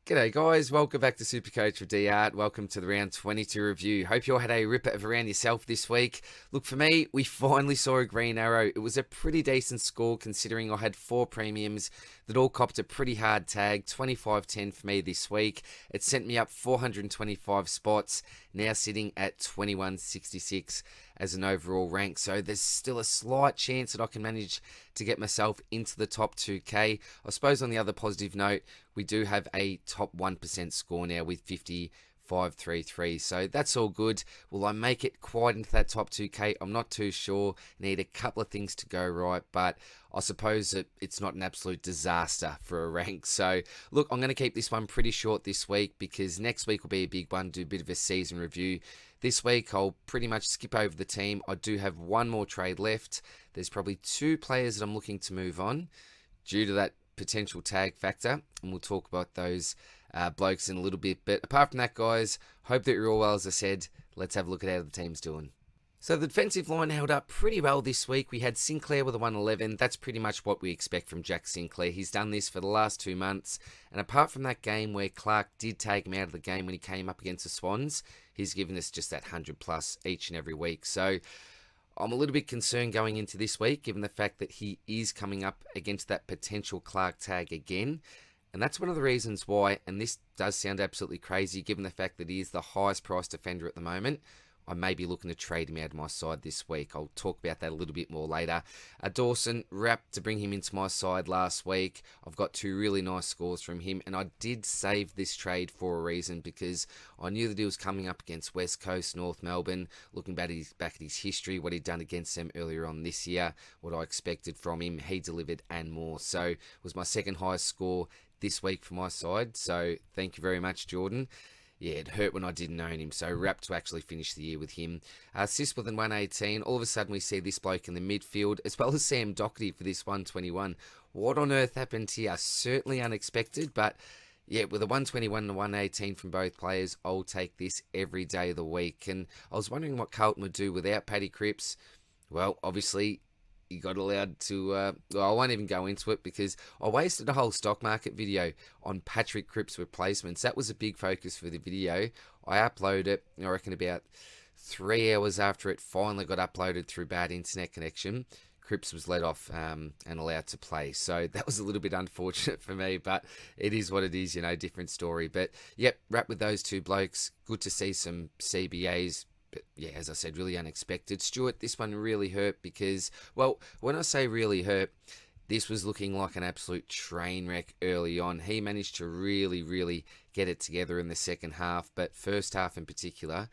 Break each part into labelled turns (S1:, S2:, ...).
S1: G'day guys, welcome back to Supercoach with D-Art. Welcome to the round 22 review. Hope you all had a ripper of a round yourself this week. Look, for me, we finally saw a green arrow. It was a pretty decent score considering I had 4 premiums that all copped a pretty hard tag, 25-10 for me this week. It sent me up 425 spots, now sitting at 2166 as an overall rank. So there's still a slight chance that I can manage to get myself into the top 2K. I suppose on the other positive note, we do have a top 1% score now with 533. So that's all good. Will I make it quite into that top 2K? I'm not too sure. Need a couple of things to go right, but I suppose that it's not an absolute disaster for a rank. So look, I'm going to keep this one pretty short this week because next week will be a big one, do a bit of a season review. This week, I'll pretty much skip over the team. I do have one more trade left. There's probably 2 players that I'm looking to move on due to that potential tag factor, and we'll talk about those blokes in a little bit. But apart from that, guys, hope that you're all well. As I said, let's have a look at how the team's doing. So the defensive line held up pretty well this week. We had Sinclair with a 111. That's pretty much what we expect from Jack Sinclair. He's done this for the last 2 months. And apart from that game where Clark did take him out of the game when he came up against the Swans, he's given us just that 100 plus each and every week. So I'm a little bit concerned going into this week, given the fact that he is coming up against that potential Clark tag again. And that's one of the reasons why, and this does sound absolutely crazy, given the fact that he is the highest priced defender at the moment, I may be looking to trade him out of my side this week. I'll talk about that a little bit more later. Dawson, wrapped to bring him into my side last week. I've got 2 really nice scores from him, and I did save this trade for a reason because I knew that he was coming up against West Coast, North Melbourne. Looking back at his history, what he'd done against them earlier on this year, what I expected from him, he delivered and more. So it was my second highest score this week for my side. So thank you very much, Jordan. Yeah, it hurt when I didn't own him, so wrapped to actually finish the year with him. Assist with an 118. All of a sudden, we see this bloke in the midfield, as well as Sam Doherty for this 121. What on earth happened here? Certainly unexpected, but yeah, with a 121 and a 118 from both players, I'll take this every day of the week. And I was wondering what Carlton would do without Paddy Cripps. Well, obviously, he got allowed to, well, I won't even go into it because I wasted a whole stock market video on Patrick Cripps replacements. That was a big focus for the video. I uploaded it, I reckon about 3 hours after it finally got uploaded through bad internet connection. Cripps was let off and allowed to play. So that was a little bit unfortunate for me, but it is what it is, different story. But yep, wrap with those 2 blokes. Good to see some CBAs. But yeah, as I said, really unexpected. Stuart, this one really hurt because, well, when I say really hurt, this was looking like an absolute train wreck early on. He managed to really get it together in the second half, but first half in particular,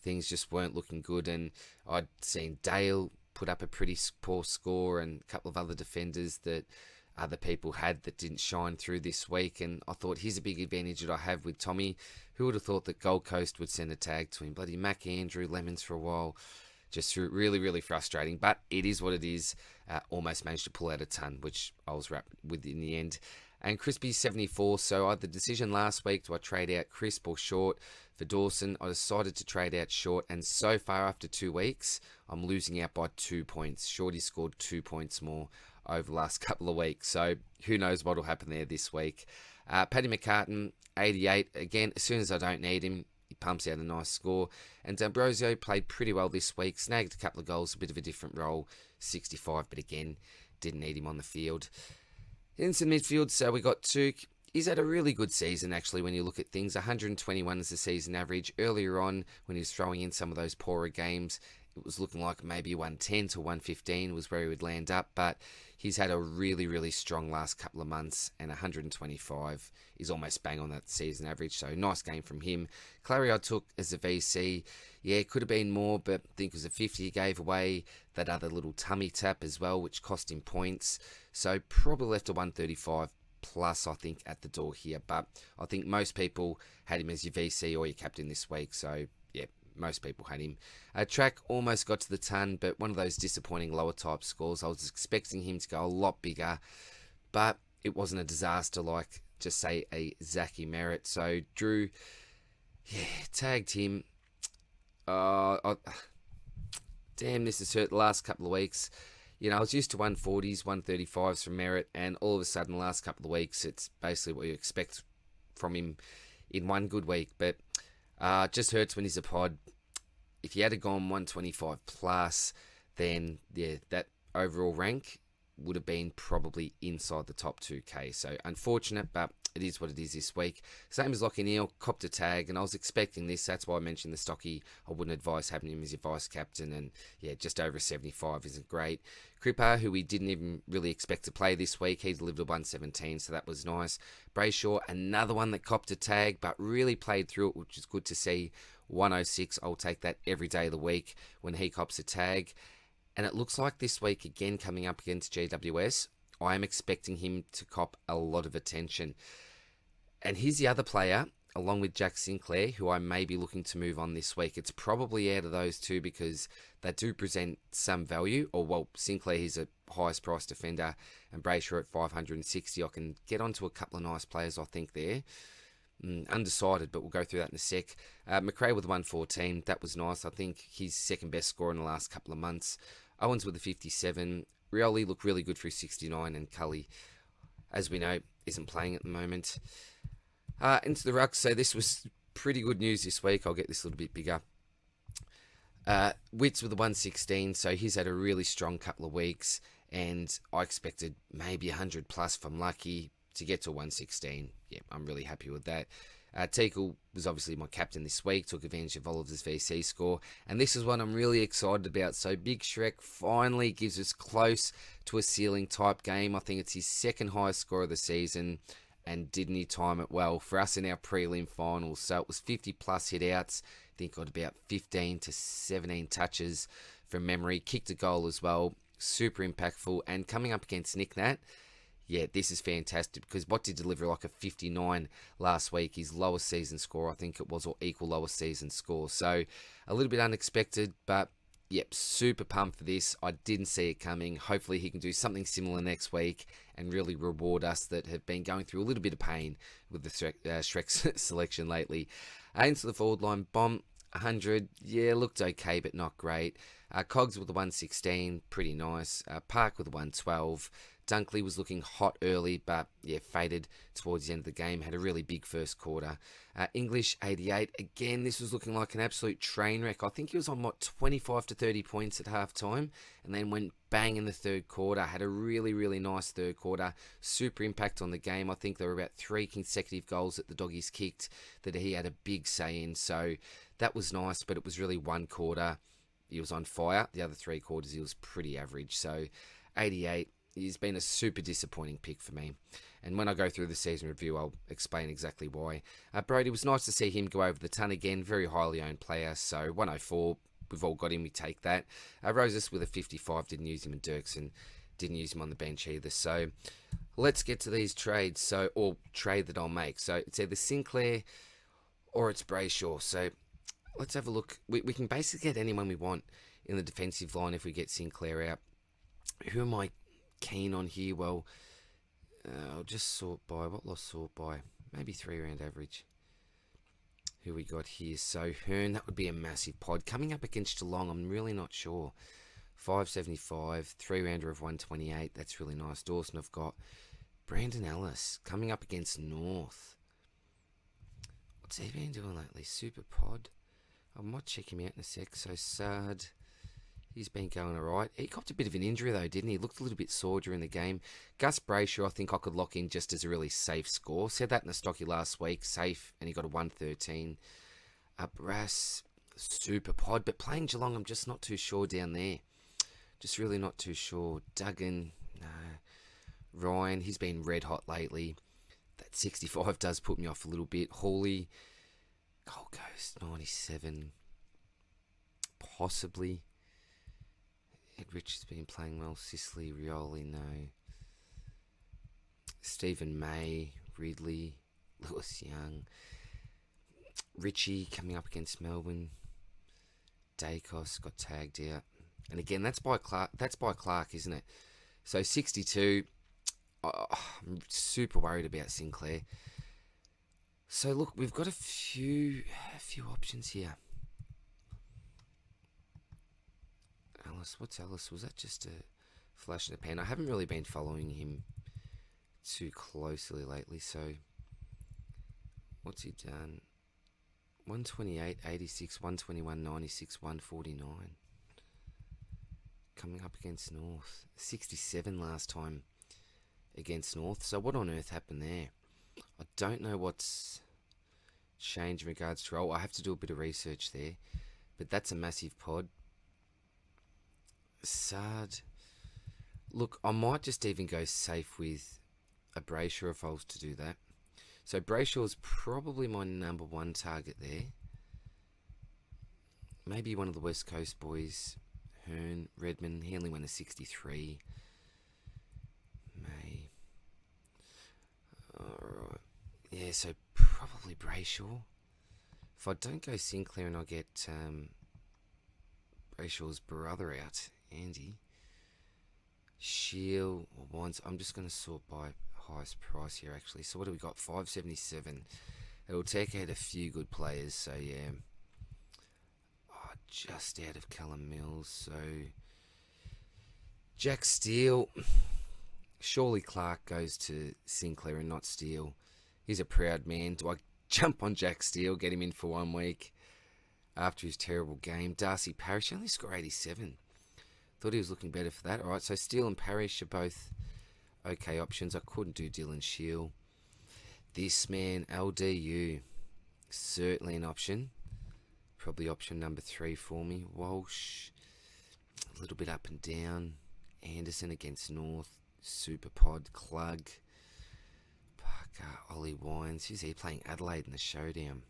S1: things just weren't looking good. And I'd seen Dale put up a pretty poor score and a couple of other defenders that other people had that didn't shine through this week, and I thought here's a big advantage that I have with Tommy. Who would have thought that Gold Coast would send a tag to him? Bloody Mac Andrew, Lemons for a while. Just really frustrating, but it is what it is. Almost managed to pull out a ton, which I was wrapped with in the end. And Crispy 74, so I had the decision last week, do I trade out Crisp or Short for Dawson? I decided to trade out Short, and so far after 2 weeks, I'm losing out by 2 points. Shorty scored 2 points more over the last couple of weeks, so who knows what will happen there this week. Paddy McCartan, 88. Again, as soon as I don't need him, he pumps out a nice score. And D'Ambrosio played pretty well this week, snagged a couple of goals, a bit of a different role, 65, but again, didn't need him on the field. Into midfield, so we got Tuke. He's had a really good season, actually, when you look at things. 121 is the season average. Earlier on, when he was throwing in some of those poorer games, it was looking like maybe 110 to 115 was where he would land up, but he's had a really strong last couple of months, and 125 is almost bang on that season average, so nice game from him. Clary I took as a VC. Yeah, it could have been more, but I think it was a 50 he gave away. That other little tummy tap as well, which cost him points, so probably left a 135 plus, I think, at the door here, but I think most people had him as your VC or your captain this week, so yeah, most people had him. Track almost got to the ton, but one of those disappointing lower type scores. I was expecting him to go a lot bigger, but it wasn't a disaster like, just say, a Zachy Merritt. So Drew, yeah, tagged him. Damn, this has hurt the last couple of weeks. I was used to 140s, 135s from Merritt, and all of a sudden, the last couple of weeks, it's basically what you expect from him in one good week. But just hurts when he's a pod. If he had gone 125 plus, then yeah, that overall rank would have been probably inside the top 2K. So unfortunate, but it is what it is this week. Same as Lockie Neal, copped a tag, and I was expecting this. That's why I mentioned the stocky. I wouldn't advise having him as your vice captain, and yeah, just over 75 isn't great. Cripper, who we didn't even really expect to play this week, he delivered a 117, so that was nice. Brayshaw, another one that copped a tag, but really played through it, which is good to see. 106, I'll take that every day of the week when he cops a tag. And it looks like this week, again, coming up against GWS, I am expecting him to cop a lot of attention. And here's the other player, along with Jack Sinclair, who I may be looking to move on this week. It's probably out of those two because they do present some value. Or, well, Sinclair, he's a highest price defender, and Brayshaw at 560. I can get onto a couple of nice players, I think, there. Undecided, but we'll go through that in a sec. McRae with 114, that was nice. I think his second best score in the last couple of months. Owens with a 57. Rioli looked really good for his 69, and Cully, as we know, isn't playing at the moment. Into the ruck, so this was pretty good news this week. I'll get this a little bit bigger. Witts with a 116, so he's had a really strong couple of weeks, and I expected maybe 100 plus from Lucky to get to 116. Yeah, I'm really happy with that. Teakle was obviously my captain this week, took advantage of Oliver's VC score, and this is what I'm really excited about. So Big Shrek finally gives us close to a ceiling type game. I think it's his second highest score of the season, and didn't he time it well for us in our prelim finals. So it was 50 plus hit outs. I think got about 15 to 17 touches from memory. Kicked a goal as well. Super impactful, and coming up against Nick Nat, yeah, this is fantastic because what did deliver like a 59 last week, his lowest season score, I think it was, or equal lowest season score. So a little bit unexpected, but yep, super pumped for this. I didn't see it coming. Hopefully he can do something similar next week and really reward us that have been going through a little bit of pain with the Shrek selection lately. Into the forward line, Bomb, 100, yeah, looked okay, but not great. Cogs with the 116, pretty nice. Park with the 112. Dunkley was looking hot early, but yeah, faded towards the end of the game. Had a really big first quarter. English, 88. Again, this was looking like an absolute train wreck. I think he was on, 25 to 30 points at halftime, and then went bang in the third quarter. Had a really, really nice third quarter. Super impact on the game. I think there were about 3 consecutive goals that the doggies kicked that he had a big say in. So that was nice, but it was really one quarter he was on fire. The other 3 quarters he was pretty average. So 88. He's been a super disappointing pick for me. And when I go through the season review, I'll explain exactly why. Brody, was nice to see him go over the ton again. Very highly owned player. So 104, we've all got him. We take that. Roses with a 55, didn't use him. And Dirksen didn't use him on the bench either. So let's get to these trades. So, or trade that I'll make. So it's either Sinclair or it's Brayshaw. So let's have a look. We can basically get anyone we want in the defensive line if we get Sinclair out. Who am I keen on here? Well, I'll just sort by what loss sort by maybe 3 round average. Who we got here? So Hearn, that would be a massive pod coming up against Geelong. I'm really not sure. 575, 3 rounder of 128. That's really nice. Dawson, I've got Brandon Ellis coming up against North. What's he been doing lately? Super pod. I might check him out in a sec. So Sard, he's been going alright. He copped a bit of an injury though, didn't he? Looked a little bit sore during the game. Gus Brayshaw, I think I could lock in just as a really safe score. Said that in the stocky last week. Safe, and he got a 113. Brass, super pod. But playing Geelong, I'm just not too sure down there. Just really not too sure. Duggan, no. Ryan, he's been red hot lately. That 65 does put me off a little bit. Hawley, Gold Coast, 97. Possibly. Ed Richards been playing well. Sicily, Rioli, no. Stephen May, Ridley, Lewis Young. Richie coming up against Melbourne. Dacos got tagged out. And again, that's by Clark, isn't it? So 62. I'm super worried about Sinclair. So look, we've got a few options here. Ellis, what's Ellis? Was that just a flash in the pan? I haven't really been following him too closely lately, so What's he done? 128, 86, 121, 96, 149. Coming up against North. 67 last time against North. So what on earth happened there? I don't know what's changed in regards to role. I have to do a bit of research there. But that's a massive pod. Sad. Look, I might just even go safe with a Brayshaw if I was to do that. So Brayshaw's probably my number one target there. Maybe one of the West Coast boys. Hearn, Redmond, he only went a 63. May. Alright. Yeah, so probably Brayshaw. If I don't go Sinclair and I get Brayshaw's brother out, Andy. Shield or Wines. I'm just going to sort by highest price here actually. So what do we got? 577. It'll take out a few good players. So yeah. Oh, just out of Callum Mills. So Jack Steele. Surely Clark goes to Sinclair and not Steele. He's a proud man. Do I jump on Jack Steele, get him in for 1 week after his terrible game? Darcy Parish only scored 87. Thought he was looking better for that. Alright, so Steele and Parish are both okay options. I couldn't do Dylan Shield. This man, LDU, certainly an option. Probably option number 3 for me. Walsh, a little bit up and down. Anderson against North. Superpod, Clug. Parker, Ollie Wines. Who's he playing? Adelaide in the showdown.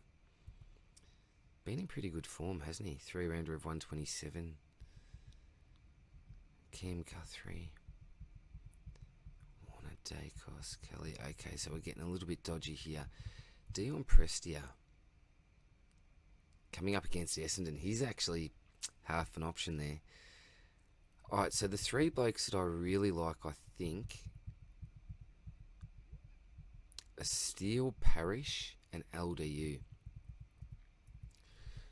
S1: Been in pretty good form, hasn't he? 3-rounder of 127. Cam Guthrie. Warner Dacos, Kelly. Okay, so we're getting a little bit dodgy here. Dion Prestia. Coming up against Essendon. He's actually half an option there. Alright, so the 3 blokes that I really like, I think, are Steele, Parish, and LDU.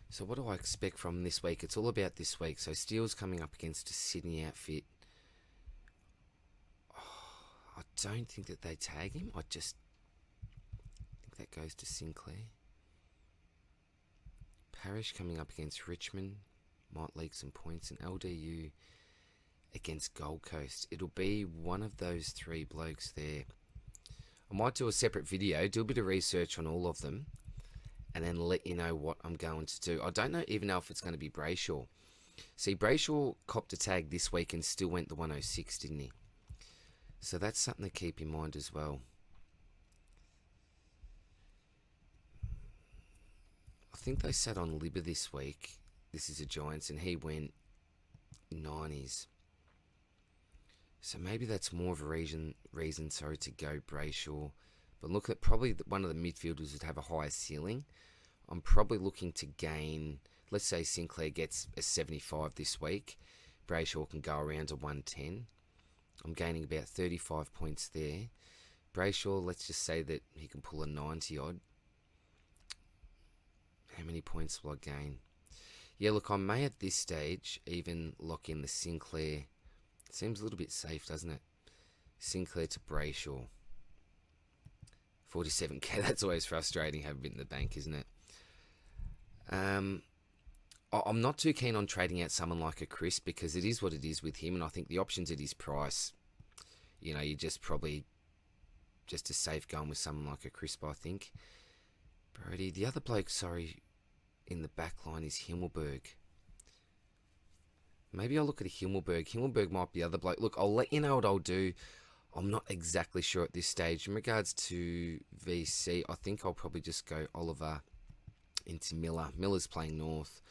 S1: So what do I expect from this week? It's all about this week. So Steele's coming up against a Sydney outfit. Oh, I don't think that they tag him. I just think that goes to Sinclair. Parish coming up against Richmond. Might leak some points. And LDU against Gold Coast. It'll be one of those 3 blokes there. I might do a separate video, do a bit of research on all of them, and then let you know what I'm going to do. I don't know even know if it's going to be Brayshaw. See, Brayshaw copped a tag this week and still went the 106, didn't he? So that's something to keep in mind as well. I think they sat on Libba this week. This is a Giants, and he went 90s. So maybe that's more of a reason to go Brayshaw. But look at probably one of the midfielders would have a higher ceiling. I'm probably looking to gain, let's say Sinclair gets a 75 this week. Brayshaw can go around to 110. I'm gaining about 35 points there. Brayshaw, let's just say that he can pull a 90 odd. How many points will I gain? Yeah, look, I may at this stage even lock in the Sinclair. Seems a little bit safe, doesn't it? Sinclair to Brayshaw. 47k, that's always frustrating, having been in the bank, isn't it? I'm not too keen on trading out someone like a Chris because it is what it is with him, and I think the options at his price, you know, you're just probably just as safe going with someone like a Crisp, I think. Brody, the other bloke, sorry, in the back line is Himmelberg. Maybe I'll look at a Himmelberg. Himmelberg might be the other bloke. Look, I'll let you know what I'll do. I'm not exactly sure at this stage. In regards to VC, I think I'll probably just go Oliver into Miller. Miller's playing North.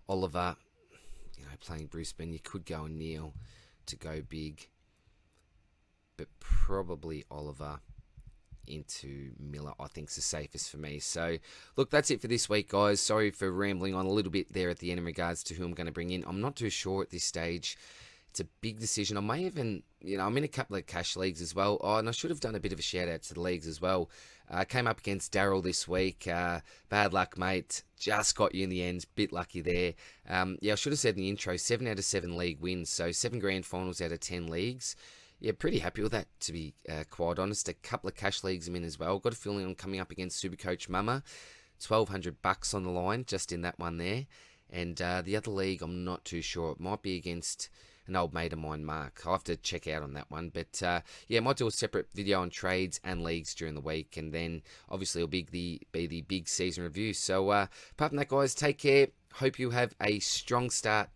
S1: Oliver, you know, playing Brisbane. You could go Neil to go big. But probably Oliver into Miller, I think, is the safest for me. So, look, that's it for this week, guys. Sorry for rambling on a little bit there at the end in regards to who I'm going to bring in. I'm not too sure at this stage. It's a big decision. I may even, you know, I'm in a couple of cash leagues as well. Oh, and I should have done a bit of a shout out to the leagues as well. Came up against Daryl this week. Bad luck, mate. Just got you in the end. Bit lucky there. Yeah, I should have said in the intro, 7 out of 7 league wins. So 7 grand finals out of 10 leagues. Yeah, pretty happy with that, to be quite honest. A couple of cash leagues I'm in as well. Got a feeling I'm coming up against Supercoach Mama. $1,200 on the line just in that one there. And the other league, I'm not too sure. It might be against an old mate of mine, Mark. I'll have to check out on that one. But yeah, might do a separate video on trades and leagues during the week. And then obviously it'll be the big season review. So apart from that, guys, take care. Hope you have a strong start,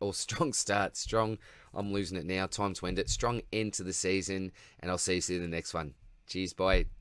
S1: I'm losing it now. Time to end it. Strong end to the season. And I'll see you in the next one. Cheers, bye.